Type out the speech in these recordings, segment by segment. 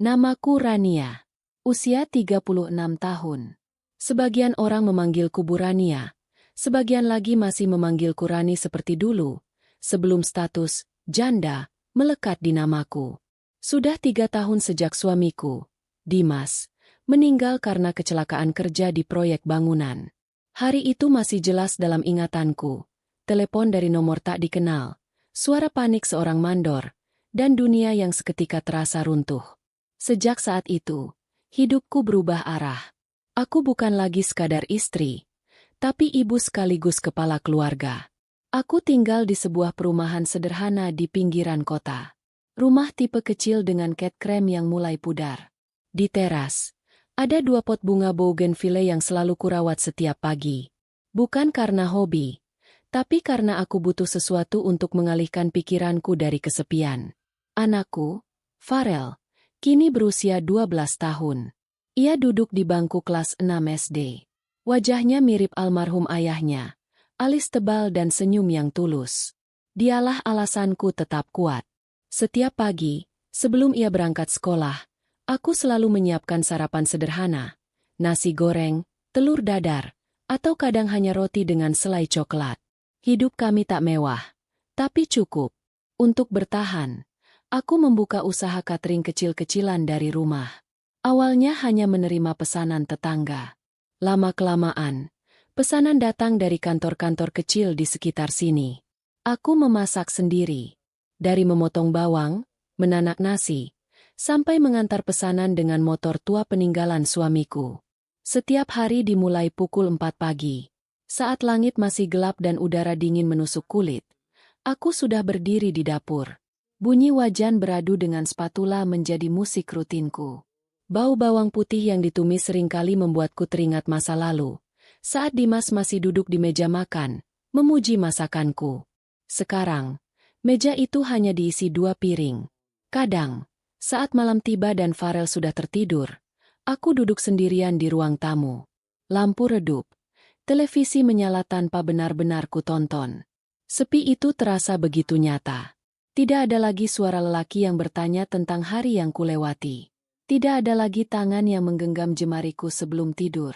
Namaku Rania. Usia 36 tahun. Sebagian orang memanggilku Bu Rania, sebagian lagi masih memanggilku Rani seperti dulu, sebelum status janda melekat di namaku. Sudah 3 tahun sejak suamiku, Dimas, meninggal karena kecelakaan kerja di proyek bangunan. Hari itu masih jelas dalam ingatanku. Telepon dari nomor tak dikenal, suara panik seorang mandor, dan dunia yang seketika terasa runtuh. Sejak saat itu, hidupku berubah arah. Aku bukan lagi sekadar istri, tapi ibu sekaligus kepala keluarga. Aku tinggal di sebuah perumahan sederhana di pinggiran kota. Rumah tipe kecil dengan cat krem yang mulai pudar. Di teras, ada 2 pot bunga bougainville yang selalu kurawat setiap pagi. Bukan karena hobi, tapi karena aku butuh sesuatu untuk mengalihkan pikiranku dari kesepian. Anakku, Farel, kini berusia 12 tahun. Ia duduk di bangku kelas 6 SD. Wajahnya mirip almarhum ayahnya, alis tebal dan senyum yang tulus. Dialah alasanku tetap kuat. Setiap pagi, sebelum ia berangkat sekolah, aku selalu menyiapkan sarapan sederhana, nasi goreng, telur dadar, atau kadang hanya roti dengan selai coklat. Hidup kami tak mewah, tapi cukup. Untuk bertahan, aku membuka usaha catering kecil-kecilan dari rumah. Awalnya hanya menerima pesanan tetangga. Lama-kelamaan, pesanan datang dari kantor-kantor kecil di sekitar sini. Aku memasak sendiri. Dari memotong bawang, menanak nasi, sampai mengantar pesanan dengan motor tua peninggalan suamiku. Setiap hari dimulai pukul 4 pagi. Saat langit masih gelap dan udara dingin menusuk kulit, aku sudah berdiri di dapur. Bunyi wajan beradu dengan spatula menjadi musik rutinku. Bau bawang putih yang ditumis seringkali membuatku teringat masa lalu, saat Dimas masih duduk di meja makan, memuji masakanku. Sekarang, meja itu hanya diisi 2 piring. Kadang, saat malam tiba dan Farel sudah tertidur, aku duduk sendirian di ruang tamu. Lampu redup, televisi menyala tanpa benar-benar kutonton. Sepi itu terasa begitu nyata. Tidak ada lagi suara lelaki yang bertanya tentang hari yang kulewati. Tidak ada lagi tangan yang menggenggam jemariku sebelum tidur.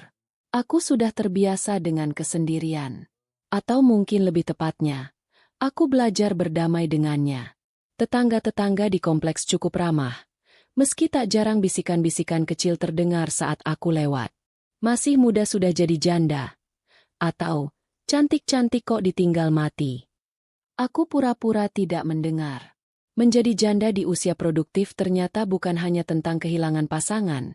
Aku sudah terbiasa dengan kesendirian. Atau mungkin lebih tepatnya, aku belajar berdamai dengannya. Tetangga-tetangga di kompleks cukup ramah. Meski tak jarang bisikan-bisikan kecil terdengar saat aku lewat. Masih muda sudah jadi janda. Atau, cantik-cantik kok ditinggal mati. Aku pura-pura tidak mendengar. Menjadi janda di usia produktif ternyata bukan hanya tentang kehilangan pasangan,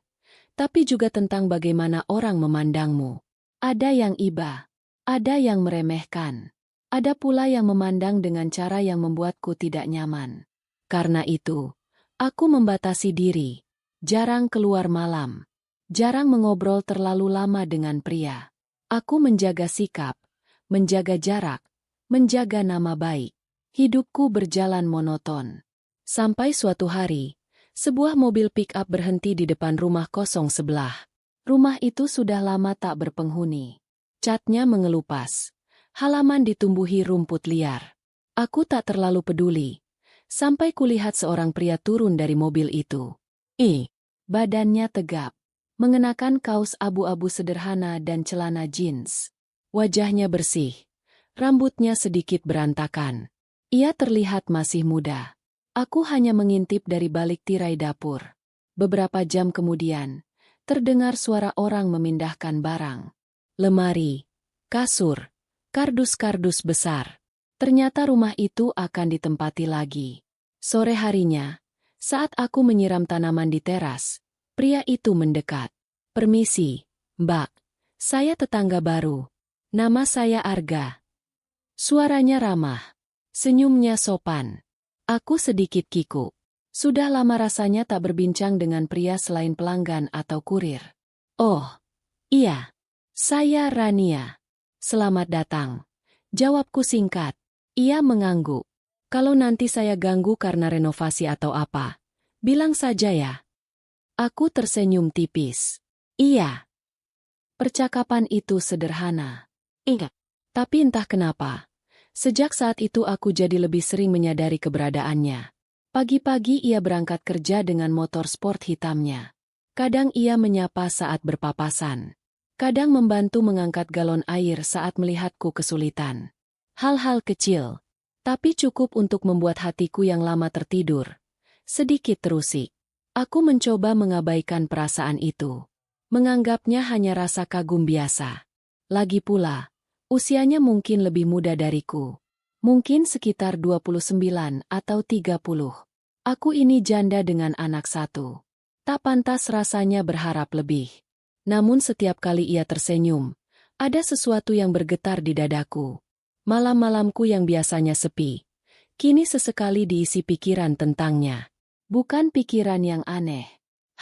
tapi juga tentang bagaimana orang memandangmu. Ada yang iba, ada yang meremehkan, ada pula yang memandang dengan cara yang membuatku tidak nyaman. Karena itu, aku membatasi diri, jarang keluar malam, jarang mengobrol terlalu lama dengan pria. Aku menjaga sikap, menjaga jarak, menjaga nama baik. Hidupku berjalan monoton. Sampai suatu hari, sebuah mobil pick-up berhenti di depan rumah kosong sebelah. Rumah itu sudah lama tak berpenghuni. Catnya mengelupas. Halaman ditumbuhi rumput liar. Aku tak terlalu peduli. Sampai kulihat seorang pria turun dari mobil itu. Badannya tegap. Mengenakan kaos abu-abu sederhana dan celana jeans. Wajahnya bersih. Rambutnya sedikit berantakan. Ia terlihat masih muda. Aku hanya mengintip dari balik tirai dapur. Beberapa jam kemudian, terdengar suara orang memindahkan barang. Lemari, kasur, kardus-kardus besar. Ternyata rumah itu akan ditempati lagi. Sore harinya, saat aku menyiram tanaman di teras, pria itu mendekat. "Permisi, Mbak. Saya tetangga baru. Nama saya Arga." Suaranya ramah. Senyumnya sopan. Aku sedikit kikuk. Sudah lama rasanya tak berbincang dengan pria selain pelanggan atau kurir. "Oh, iya. Saya Rania. Selamat datang." Jawabku singkat. Ia mengangguk. "Kalau nanti saya ganggu karena renovasi atau apa, bilang saja ya." Aku tersenyum tipis. "Iya." Percakapan itu sederhana. Ingat. Tapi entah kenapa, sejak saat itu aku jadi lebih sering menyadari keberadaannya. Pagi-pagi ia berangkat kerja dengan motor sport hitamnya. Kadang ia menyapa saat berpapasan. Kadang membantu mengangkat galon air saat melihatku kesulitan. Hal-hal kecil, tapi cukup untuk membuat hatiku yang lama tertidur sedikit terusik. Aku mencoba mengabaikan perasaan itu. Menganggapnya hanya rasa kagum biasa. Lagi pula, usianya mungkin lebih muda dariku. Mungkin sekitar 29 atau 30. Aku ini janda dengan anak satu. Tak pantas rasanya berharap lebih. Namun setiap kali ia tersenyum, ada sesuatu yang bergetar di dadaku. Malam-malamku yang biasanya sepi, kini sesekali diisi pikiran tentangnya. Bukan pikiran yang aneh,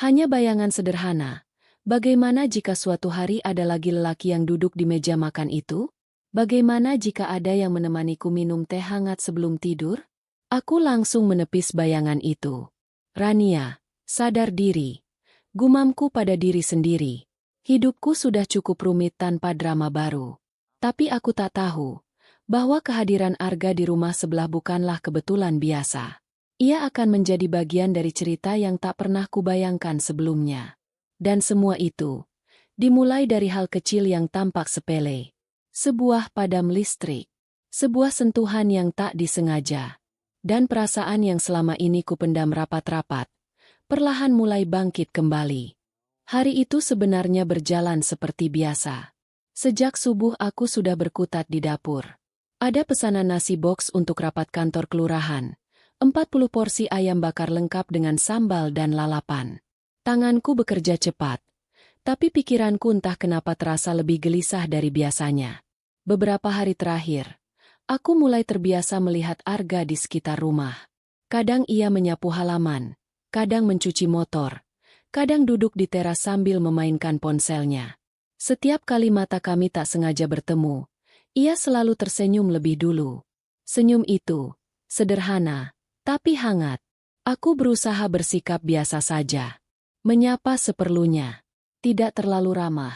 hanya bayangan sederhana. Bagaimana jika suatu hari ada lagi lelaki yang duduk di meja makan itu? Bagaimana jika ada yang menemaniku minum teh hangat sebelum tidur? Aku langsung menepis bayangan itu. Rania, sadar diri. Gumamku pada diri sendiri. Hidupku sudah cukup rumit tanpa drama baru. Tapi aku tak tahu bahwa kehadiran Arga di rumah sebelah bukanlah kebetulan biasa. Ia akan menjadi bagian dari cerita yang tak pernah kubayangkan sebelumnya. Dan semua itu dimulai dari hal kecil yang tampak sepele. Sebuah padam listrik. Sebuah sentuhan yang tak disengaja. Dan perasaan yang selama ini kupendam rapat-rapat, perlahan mulai bangkit kembali. Hari itu sebenarnya berjalan seperti biasa. Sejak subuh aku sudah berkutat di dapur. Ada pesanan nasi box untuk rapat kantor kelurahan. 40 porsi ayam bakar lengkap dengan sambal dan lalapan. Tanganku bekerja cepat. Tapi pikiranku entah kenapa terasa lebih gelisah dari biasanya. Beberapa hari terakhir, aku mulai terbiasa melihat Arga di sekitar rumah. Kadang ia menyapu halaman, kadang mencuci motor, kadang duduk di teras sambil memainkan ponselnya. Setiap kali mata kami tak sengaja bertemu, ia selalu tersenyum lebih dulu. Senyum itu sederhana, tapi hangat. Aku berusaha bersikap biasa saja. Menyapa seperlunya. Tidak terlalu ramah,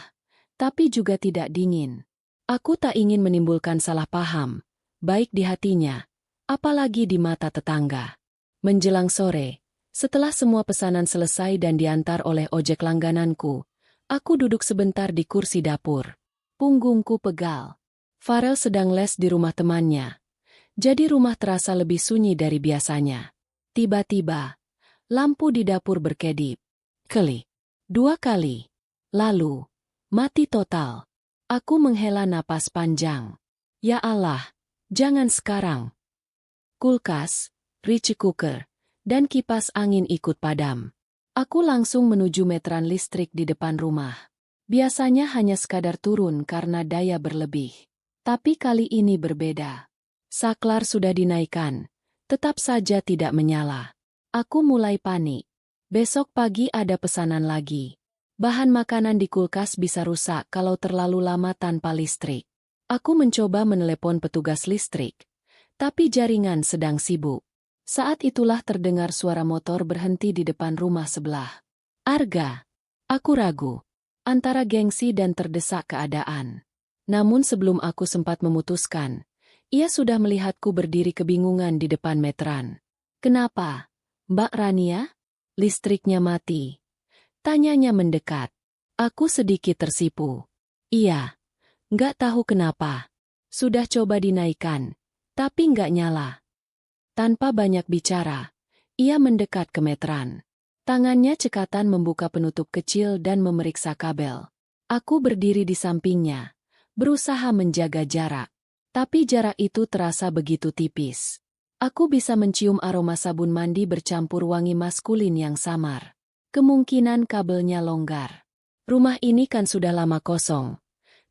tapi juga tidak dingin. Aku tak ingin menimbulkan salah paham, baik di hatinya, apalagi di mata tetangga. Menjelang sore, setelah semua pesanan selesai dan diantar oleh ojek langgananku, aku duduk sebentar di kursi dapur. Punggungku pegal. Farel sedang les di rumah temannya. Jadi rumah terasa lebih sunyi dari biasanya. Tiba-tiba, lampu di dapur berkedip. Klik. 2 kali. Lalu, mati total. Aku menghela napas panjang. Ya Allah, jangan sekarang. Kulkas, rice cooker, dan kipas angin ikut padam. Aku langsung menuju meteran listrik di depan rumah. Biasanya hanya sekadar turun karena daya berlebih. Tapi kali ini berbeda. Saklar sudah dinaikkan, tetap saja tidak menyala. Aku mulai panik. Besok pagi ada pesanan lagi. Bahan makanan di kulkas bisa rusak kalau terlalu lama tanpa listrik. Aku mencoba menelepon petugas listrik, tapi jaringan sedang sibuk. Saat itulah terdengar suara motor berhenti di depan rumah sebelah. Arga. Aku ragu, antara gengsi dan terdesak keadaan. Namun sebelum aku sempat memutuskan, ia sudah melihatku berdiri kebingungan di depan meteran. Kenapa, Mbak Rania? Listriknya mati. Tanyanya mendekat. Aku sedikit tersipu. Iya, nggak tahu kenapa. Sudah coba dinaikkan, tapi nggak nyala. Tanpa banyak bicara, ia mendekat ke meteran. Tangannya cekatan membuka penutup kecil dan memeriksa kabel. Aku berdiri di sampingnya, berusaha menjaga jarak. Tapi jarak itu terasa begitu tipis. Aku bisa mencium aroma sabun mandi bercampur wangi maskulin yang samar. Kemungkinan kabelnya longgar. Rumah ini kan sudah lama kosong,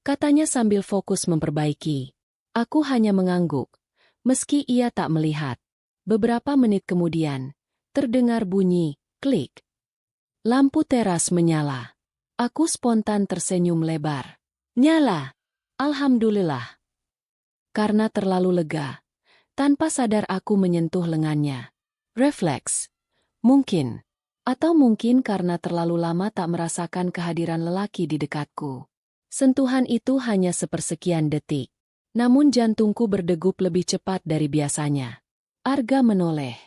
katanya sambil fokus memperbaiki. Aku hanya mengangguk, meski ia tak melihat. Beberapa menit kemudian, terdengar bunyi, klik. Lampu teras menyala. Aku spontan tersenyum lebar. Nyala! Alhamdulillah. Karena terlalu lega, tanpa sadar aku menyentuh lengannya. Refleks. Mungkin. Atau mungkin karena terlalu lama tak merasakan kehadiran lelaki di dekatku. Sentuhan itu hanya sepersekian detik. Namun jantungku berdegup lebih cepat dari biasanya. Arga menoleh.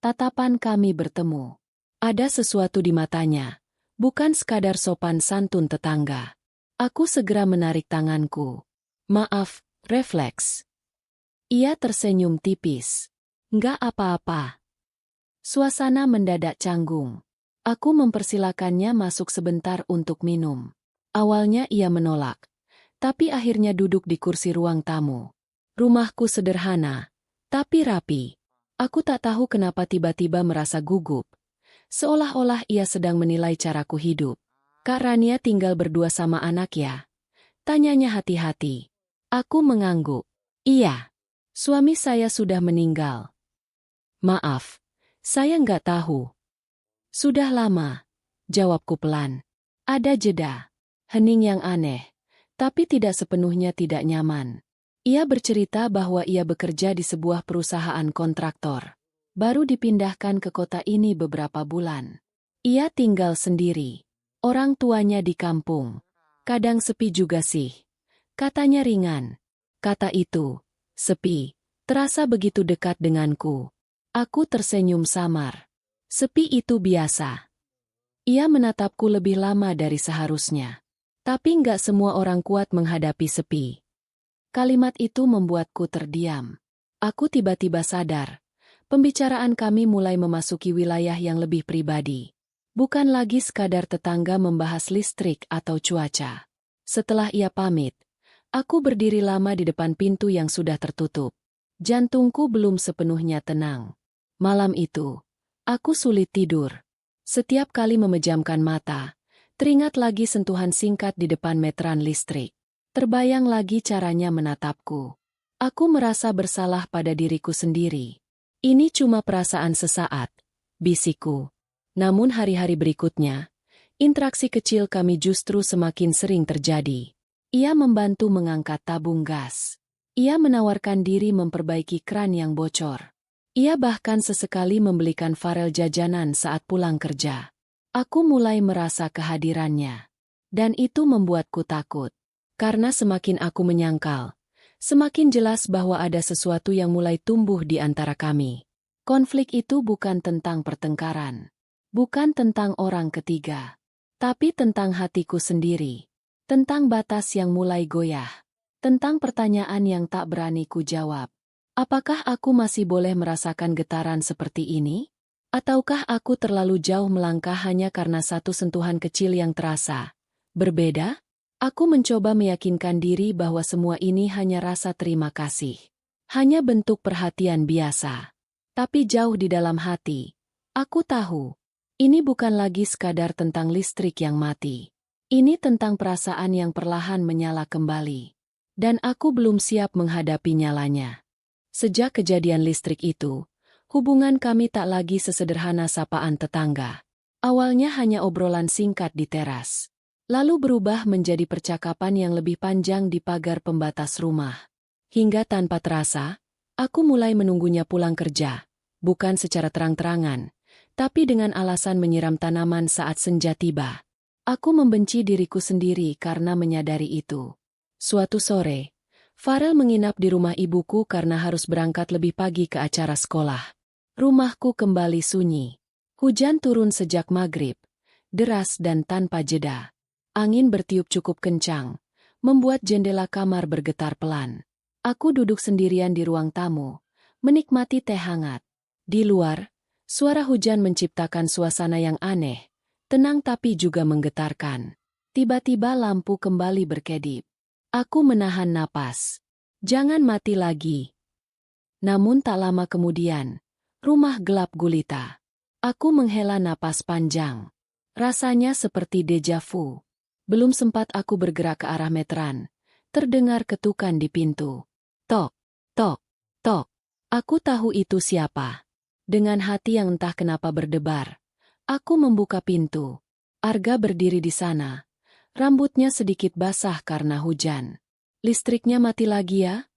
Tatapan kami bertemu. Ada sesuatu di matanya, bukan sekadar sopan santun tetangga. Aku segera menarik tanganku. Maaf, refleks. Ia tersenyum tipis. Nggak apa-apa. Suasana mendadak canggung. Aku mempersilakannya masuk sebentar untuk minum. Awalnya ia menolak, tapi akhirnya duduk di kursi ruang tamu. Rumahku sederhana, tapi rapi. Aku tak tahu kenapa tiba-tiba merasa gugup. Seolah-olah ia sedang menilai caraku hidup. Kak Rania tinggal berdua sama anak ya? Tanyanya hati-hati. Aku mengangguk. Iya. Suami saya sudah meninggal. Maaf, saya nggak tahu. Sudah lama, jawabku pelan. Ada jeda. Hening yang aneh, tapi tidak sepenuhnya tidak nyaman. Ia bercerita bahwa ia bekerja di sebuah perusahaan kontraktor. Baru dipindahkan ke kota ini beberapa bulan. Ia tinggal sendiri. Orang tuanya di kampung. Kadang sepi juga sih. Katanya ringan. Kata itu, sepi, terasa begitu dekat denganku. Aku tersenyum samar. Sepi itu biasa. Ia menatapku lebih lama dari seharusnya. Tapi nggak semua orang kuat menghadapi sepi. Kalimat itu membuatku terdiam. Aku tiba-tiba sadar. Pembicaraan kami mulai memasuki wilayah yang lebih pribadi. Bukan lagi sekadar tetangga membahas listrik atau cuaca. Setelah ia pamit, aku berdiri lama di depan pintu yang sudah tertutup. Jantungku belum sepenuhnya tenang. Malam itu, aku sulit tidur. Setiap kali memejamkan mata, teringat lagi sentuhan singkat di depan meteran listrik. Terbayang lagi caranya menatapku. Aku merasa bersalah pada diriku sendiri. Ini cuma perasaan sesaat, bisikku. Namun hari-hari berikutnya, interaksi kecil kami justru semakin sering terjadi. Ia membantu mengangkat tabung gas. Ia menawarkan diri memperbaiki keran yang bocor. Ia bahkan sesekali membelikan farel jajanan saat pulang kerja. Aku mulai merasa kehadirannya. Dan itu membuatku takut. Karena semakin aku menyangkal, semakin jelas bahwa ada sesuatu yang mulai tumbuh di antara kami. Konflik itu bukan tentang pertengkaran. Bukan tentang orang ketiga. Tapi tentang hatiku sendiri. Tentang batas yang mulai goyah. Tentang pertanyaan yang tak berani ku jawab. Apakah aku masih boleh merasakan getaran seperti ini? Ataukah aku terlalu jauh melangkah hanya karena satu sentuhan kecil yang terasa berbeda? Aku mencoba meyakinkan diri bahwa semua ini hanya rasa terima kasih. Hanya bentuk perhatian biasa. Tapi jauh di dalam hati, aku tahu, ini bukan lagi sekadar tentang listrik yang mati. Ini tentang perasaan yang perlahan menyala kembali. Dan aku belum siap menghadapi nyalanya. Sejak kejadian listrik itu, hubungan kami tak lagi sesederhana sapaan tetangga. Awalnya hanya obrolan singkat di teras. Lalu berubah menjadi percakapan yang lebih panjang di pagar pembatas rumah. Hingga tanpa terasa, aku mulai menunggunya pulang kerja. Bukan secara terang-terangan, tapi dengan alasan menyiram tanaman saat senja tiba. Aku membenci diriku sendiri karena menyadari itu. Suatu sore, Farel menginap di rumah ibuku karena harus berangkat lebih pagi ke acara sekolah. Rumahku kembali sunyi. Hujan turun sejak maghrib, deras dan tanpa jeda. Angin bertiup cukup kencang, membuat jendela kamar bergetar pelan. Aku duduk sendirian di ruang tamu, menikmati teh hangat. Di luar, suara hujan menciptakan suasana yang aneh, tenang tapi juga menggetarkan. Tiba-tiba lampu kembali berkedip. Aku menahan napas. Jangan mati lagi. Namun tak lama kemudian, rumah gelap gulita. Aku menghela napas panjang. Rasanya seperti deja vu. Belum sempat aku bergerak ke arah meteran. Terdengar ketukan di pintu. Tok, tok, tok. Aku tahu itu siapa. Dengan hati yang entah kenapa berdebar, aku membuka pintu. Arga berdiri di sana. Rambutnya sedikit basah karena hujan. Listriknya mati lagi ya?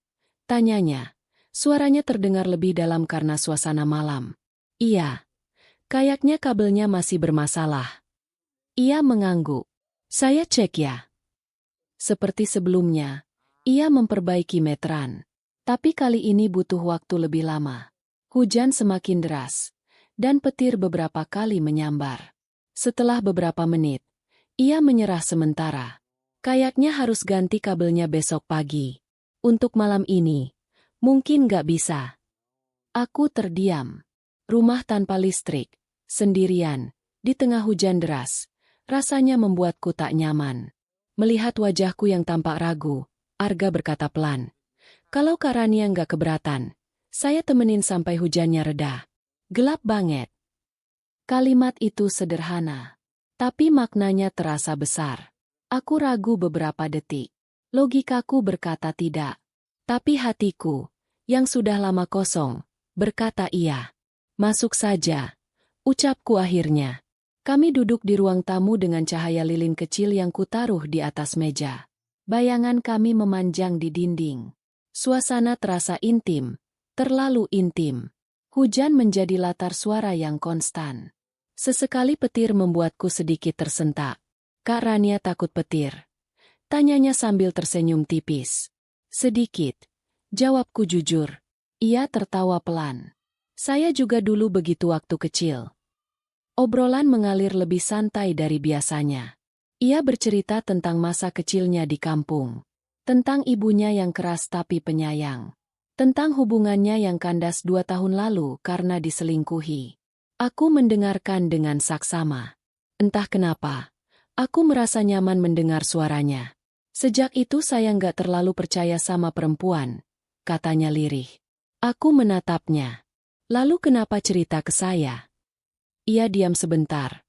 Tanyanya. Suaranya terdengar lebih dalam karena suasana malam. Iya. Kayaknya kabelnya masih bermasalah. Ia mengangguk. Saya cek ya. Seperti sebelumnya, ia memperbaiki meteran. Tapi kali ini butuh waktu lebih lama. Hujan semakin deras. dan petir beberapa kali menyambar. Setelah beberapa menit, ia menyerah sementara. Kayaknya harus ganti kabelnya besok pagi. Untuk malam ini, mungkin gak bisa. Aku terdiam. Rumah tanpa listrik, sendirian, di tengah hujan deras, rasanya membuatku tak nyaman. Melihat wajahku yang tampak ragu, Arga berkata pelan, "Kalau Kak Rania nggak keberatan, saya temenin sampai hujannya reda." Gelap banget. Kalimat itu sederhana, tapi maknanya terasa besar. Aku ragu beberapa detik. Logikaku berkata tidak. Tapi hatiku, yang sudah lama kosong, berkata iya. "Masuk saja," ucapku akhirnya. Kami duduk di ruang tamu dengan cahaya lilin kecil yang kutaruh di atas meja. Bayangan kami memanjang di dinding. Suasana terasa intim, terlalu intim. Hujan menjadi latar suara yang konstan. Sesekali petir membuatku sedikit tersentak. "Kak Rania takut petir?" tanyanya sambil tersenyum tipis. "Sedikit," jawabku jujur. Ia tertawa pelan. "Saya juga dulu begitu waktu kecil." Obrolan mengalir lebih santai dari biasanya. Ia bercerita tentang masa kecilnya di kampung. Tentang ibunya yang keras tapi penyayang. Tentang hubungannya yang kandas 2 tahun lalu karena diselingkuhi. Aku mendengarkan dengan saksama. Entah kenapa, aku merasa nyaman mendengar suaranya. "Sejak itu saya nggak terlalu percaya sama perempuan," katanya lirih. Aku menatapnya. "Lalu kenapa cerita ke saya?" Ia diam sebentar,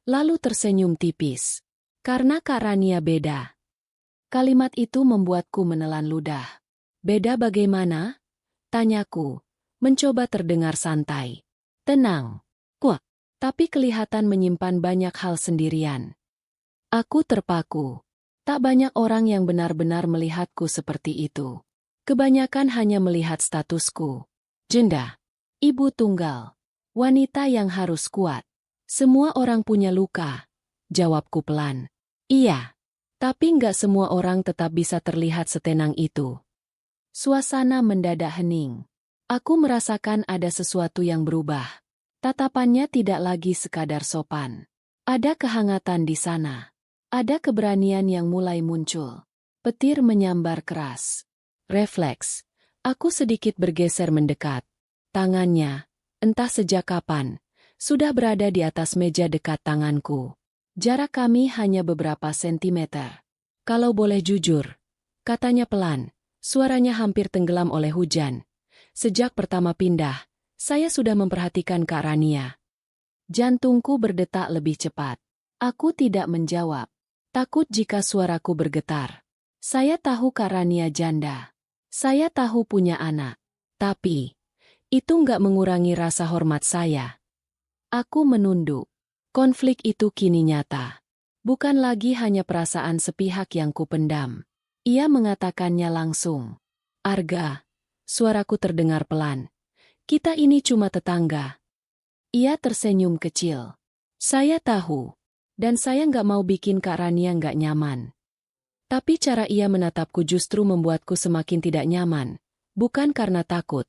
lalu tersenyum tipis. "Karena Kak Rania beda." Kalimat itu membuatku menelan ludah. "Beda bagaimana?" tanyaku, mencoba terdengar santai. "Tenang, kuat, tapi kelihatan menyimpan banyak hal sendirian." Aku terpaku. Tak banyak orang yang benar-benar melihatku seperti itu. Kebanyakan hanya melihat statusku. Janda, ibu tunggal, wanita yang harus kuat. "Semua orang punya luka," jawabku pelan. "Iya, tapi nggak semua orang tetap bisa terlihat setenang itu." Suasana mendadak hening. Aku merasakan ada sesuatu yang berubah. Tatapannya tidak lagi sekadar sopan. Ada kehangatan di sana. Ada keberanian yang mulai muncul. Petir menyambar keras. Refleks. Aku sedikit bergeser mendekat. Tangannya, entah sejak kapan, sudah berada di atas meja dekat tanganku. Jarak kami hanya beberapa sentimeter. "Kalau boleh jujur," katanya pelan, suaranya hampir tenggelam oleh hujan. "Sejak pertama pindah, saya sudah memperhatikan Kak Rania." Jantungku berdetak lebih cepat. Aku tidak menjawab. Takut jika suaraku bergetar. Saya tahu Kak Rania janda. Saya tahu punya anak. Tapi, itu nggak mengurangi rasa hormat saya. Aku menunduk. Konflik itu kini nyata. Bukan lagi hanya perasaan sepihak yang kupendam. Ia mengatakannya langsung. "Arga," suaraku terdengar pelan. "Kita ini cuma tetangga." Ia tersenyum kecil. "Saya tahu. Dan saya nggak mau bikin Kak Rania nggak nyaman." Tapi cara ia menatapku justru membuatku semakin tidak nyaman. Bukan karena takut,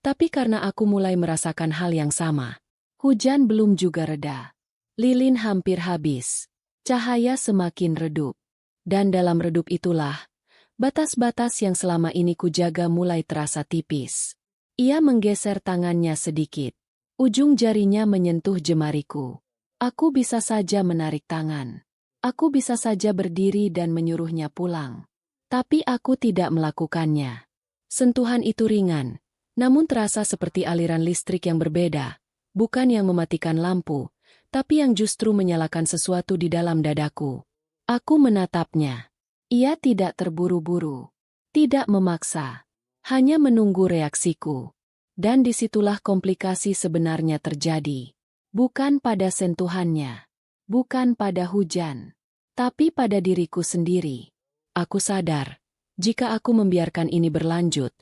tapi karena aku mulai merasakan hal yang sama. Hujan belum juga reda. Lilin hampir habis. Cahaya semakin redup. Dan dalam redup itulah, batas-batas yang selama ini kujaga mulai terasa tipis. Ia menggeser tangannya sedikit. Ujung jarinya menyentuh jemariku. Aku bisa saja menarik tangan. Aku bisa saja berdiri dan menyuruhnya pulang. Tapi aku tidak melakukannya. Sentuhan itu ringan, namun terasa seperti aliran listrik yang berbeda. Bukan yang mematikan lampu, tapi yang justru menyalakan sesuatu di dalam dadaku. Aku menatapnya. Ia tidak terburu-buru. Tidak memaksa. Hanya menunggu reaksiku. Dan disitulah komplikasi sebenarnya terjadi. Bukan pada sentuhannya. Bukan pada hujan. Tapi pada diriku sendiri. Aku sadar, jika aku membiarkan ini berlanjut,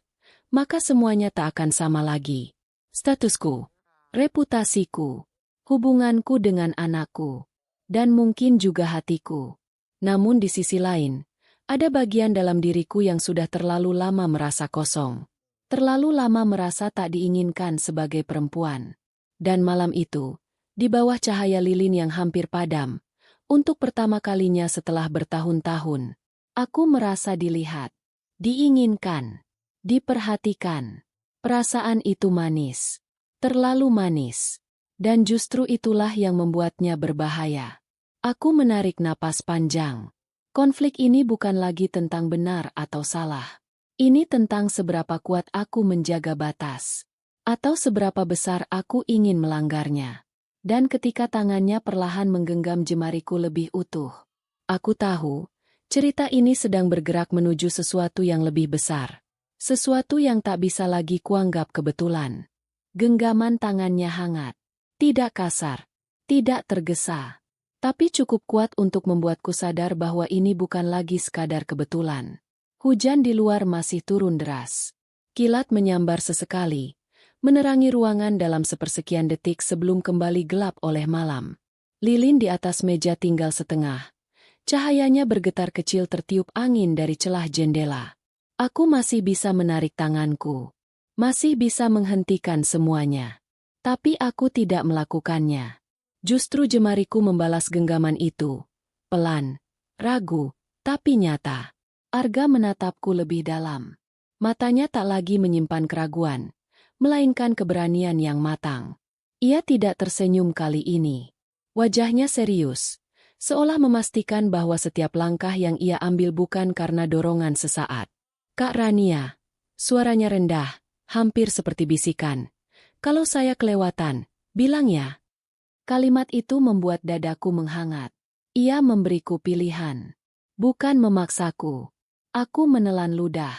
maka semuanya tak akan sama lagi. Statusku, reputasiku, hubunganku dengan anakku, dan mungkin juga hatiku. Namun di sisi lain, ada bagian dalam diriku yang sudah terlalu lama merasa kosong. Terlalu lama merasa tak diinginkan sebagai perempuan. Dan malam itu, di bawah cahaya lilin yang hampir padam, untuk pertama kalinya setelah bertahun-tahun, aku merasa dilihat, diinginkan, diperhatikan. Perasaan itu manis, terlalu manis, dan justru itulah yang membuatnya berbahaya. Aku menarik napas panjang. Konflik ini bukan lagi tentang benar atau salah. Ini tentang seberapa kuat aku menjaga batas, atau seberapa besar aku ingin melanggarnya. Dan ketika tangannya perlahan menggenggam jemariku lebih utuh, aku tahu, cerita ini sedang bergerak menuju sesuatu yang lebih besar. Sesuatu yang tak bisa lagi kuanggap kebetulan. Genggaman tangannya hangat, tidak kasar, tidak tergesa, tapi cukup kuat untuk membuatku sadar bahwa ini bukan lagi sekadar kebetulan. Hujan di luar masih turun deras. Kilat menyambar sesekali, menerangi ruangan dalam sepersekian detik sebelum kembali gelap oleh malam. Lilin di atas meja tinggal setengah. Cahayanya bergetar kecil tertiup angin dari celah jendela. Aku masih bisa menarik tanganku. Masih bisa menghentikan semuanya. Tapi aku tidak melakukannya. Justru jemariku membalas genggaman itu. Pelan, ragu, tapi nyata. Arga menatapku lebih dalam. Matanya tak lagi menyimpan keraguan, melainkan keberanian yang matang. Ia tidak tersenyum kali ini. Wajahnya serius, seolah memastikan bahwa setiap langkah yang ia ambil bukan karena dorongan sesaat. "Kak Rania," suaranya rendah, hampir seperti bisikan. "Kalau saya kelewatan, bilang ya." Kalimat itu membuat dadaku menghangat. Ia memberiku pilihan, bukan memaksaku. Aku menelan ludah.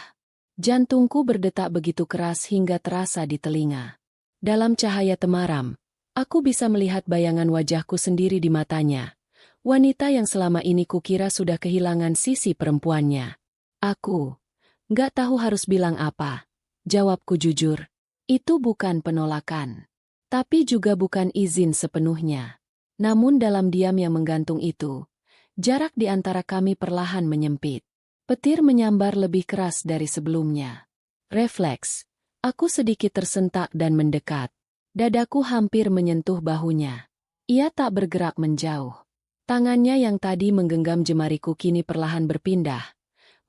Jantungku berdetak begitu keras hingga terasa di telinga. Dalam cahaya temaram, aku bisa melihat bayangan wajahku sendiri di matanya. Wanita yang selama ini kukira sudah kehilangan sisi perempuannya. Aku nggak tahu harus bilang apa. Jawabku jujur. Itu bukan penolakan. Tapi juga bukan izin sepenuhnya. Namun dalam diam yang menggantung itu, jarak di antara kami perlahan menyempit. Petir menyambar lebih keras dari sebelumnya. Refleks, aku sedikit tersentak dan mendekat. Dadaku hampir menyentuh bahunya. Ia tak bergerak menjauh. Tangannya yang tadi menggenggam jemariku kini perlahan berpindah,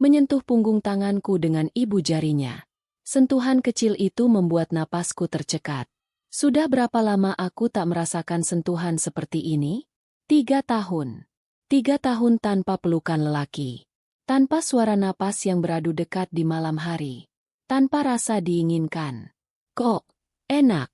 menyentuh punggung tanganku dengan ibu jarinya. Sentuhan kecil itu membuat napasku tercekat. Sudah berapa lama aku tak merasakan sentuhan seperti ini? 3 tahun. 3 tahun tanpa pelukan lelaki. Tanpa suara napas yang beradu dekat di malam hari. Tanpa rasa diinginkan. "Kok enak?"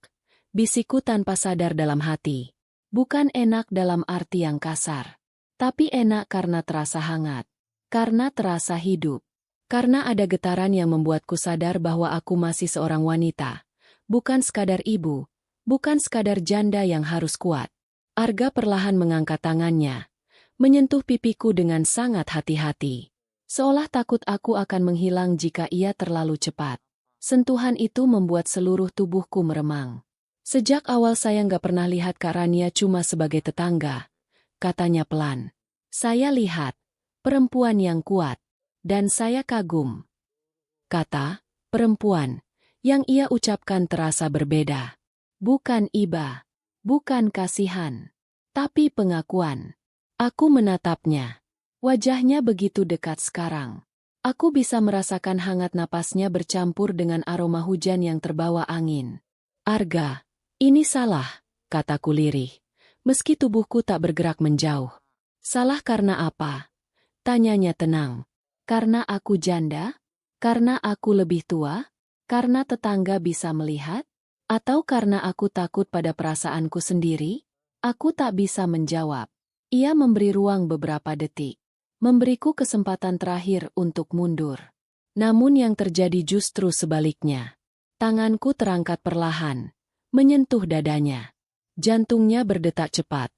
bisikku tanpa sadar dalam hati. Bukan enak dalam arti yang kasar. Tapi enak karena terasa hangat. Karena terasa hidup. Karena ada getaran yang membuatku sadar bahwa aku masih seorang wanita. Bukan sekadar ibu. Bukan sekadar janda yang harus kuat. Arga perlahan mengangkat tangannya. Menyentuh pipiku dengan sangat hati-hati. Seolah takut aku akan menghilang jika ia terlalu cepat. Sentuhan itu membuat seluruh tubuhku meremang. "Sejak awal saya nggak pernah lihat Kak Rania cuma sebagai tetangga," katanya pelan. "Saya lihat perempuan yang kuat, dan saya kagum." Kata perempuan yang ia ucapkan terasa berbeda. Bukan iba, bukan kasihan, tapi pengakuan. Aku menatapnya. Wajahnya begitu dekat sekarang. Aku bisa merasakan hangat napasnya bercampur dengan aroma hujan yang terbawa angin. "Arga, ini salah," kataku lirih, meski tubuhku tak bergerak menjauh. "Salah karena apa?" tanyanya tenang. "Karena aku janda? Karena aku lebih tua? Karena tetangga bisa melihat? Atau karena aku takut pada perasaanku sendiri?" Aku tak bisa menjawab. Ia memberi ruang beberapa detik. Memberiku kesempatan terakhir untuk mundur. Namun yang terjadi justru sebaliknya. Tanganku terangkat perlahan, menyentuh dadanya. Jantungnya berdetak cepat,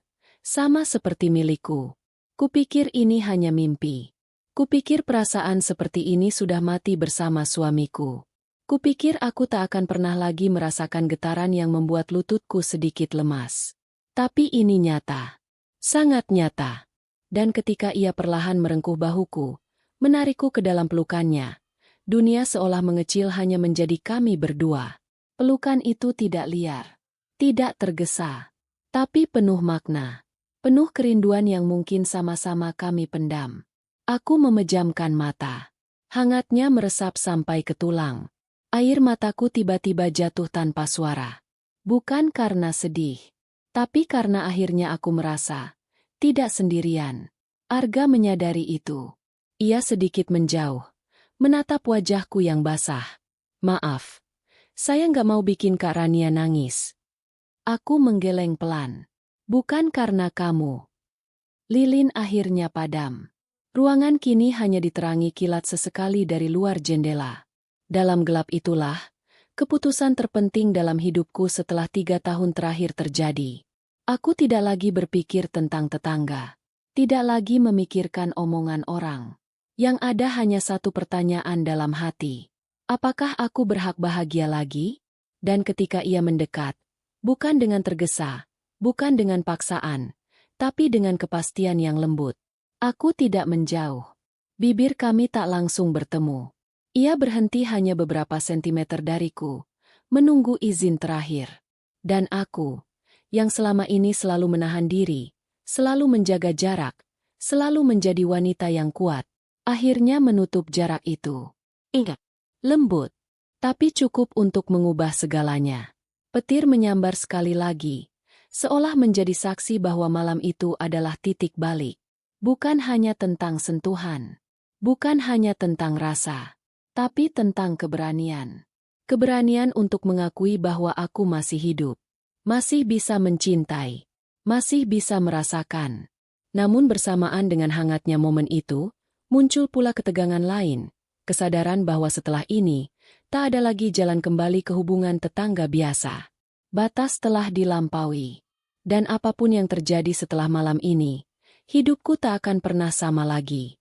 sama seperti milikku. Kupikir ini hanya mimpi. Kupikir perasaan seperti ini sudah mati bersama suamiku. Kupikir aku tak akan pernah lagi merasakan getaran yang membuat lututku sedikit lemas. Tapi ini nyata. Sangat nyata. Dan ketika ia perlahan merengkuh bahuku, menarikku ke dalam pelukannya, dunia seolah mengecil hanya menjadi kami berdua. Pelukan itu tidak liar, Tidak tergesa, tapi penuh makna. Penuh kerinduan yang mungkin sama-sama kami pendam. Aku memejamkan mata. Hangatnya meresap sampai ke tulang. Air mataku tiba-tiba jatuh tanpa suara. Bukan karena sedih, tapi karena akhirnya aku merasa tidak sendirian. Arga menyadari itu. Ia sedikit menjauh, menatap wajahku yang basah. Maaf, saya nggak mau bikin Kak Rania nangis. Aku menggeleng pelan. Bukan karena kamu. Lilin akhirnya padam. Ruangan kini hanya diterangi kilat sesekali dari luar jendela. Dalam gelap itulah, keputusan terpenting dalam hidupku setelah 3 tahun terakhir terjadi. Aku tidak lagi berpikir tentang tetangga. Tidak lagi memikirkan omongan orang. Yang ada hanya satu pertanyaan dalam hati. Apakah aku berhak bahagia lagi? Dan ketika ia mendekat, bukan dengan tergesa, bukan dengan paksaan, tapi dengan kepastian yang lembut. Aku tidak menjauh. Bibir kami tak langsung bertemu. Ia berhenti hanya beberapa sentimeter dariku, menunggu izin terakhir. Dan aku, yang selama ini selalu menahan diri, selalu menjaga jarak, selalu menjadi wanita yang kuat, akhirnya menutup jarak itu. Ingat, lembut, tapi cukup untuk mengubah segalanya. Petir menyambar sekali lagi, seolah menjadi saksi bahwa malam itu adalah titik balik. Bukan hanya tentang sentuhan, bukan hanya tentang rasa, tapi tentang keberanian. Keberanian untuk mengakui bahwa aku masih hidup, masih bisa mencintai, masih bisa merasakan. Namun bersamaan dengan hangatnya momen itu, muncul pula ketegangan lain, kesadaran bahwa setelah ini, tak ada lagi jalan kembali ke hubungan tetangga biasa. Batas telah dilampaui. Dan apapun yang terjadi setelah malam ini, hidupku tak akan pernah sama lagi.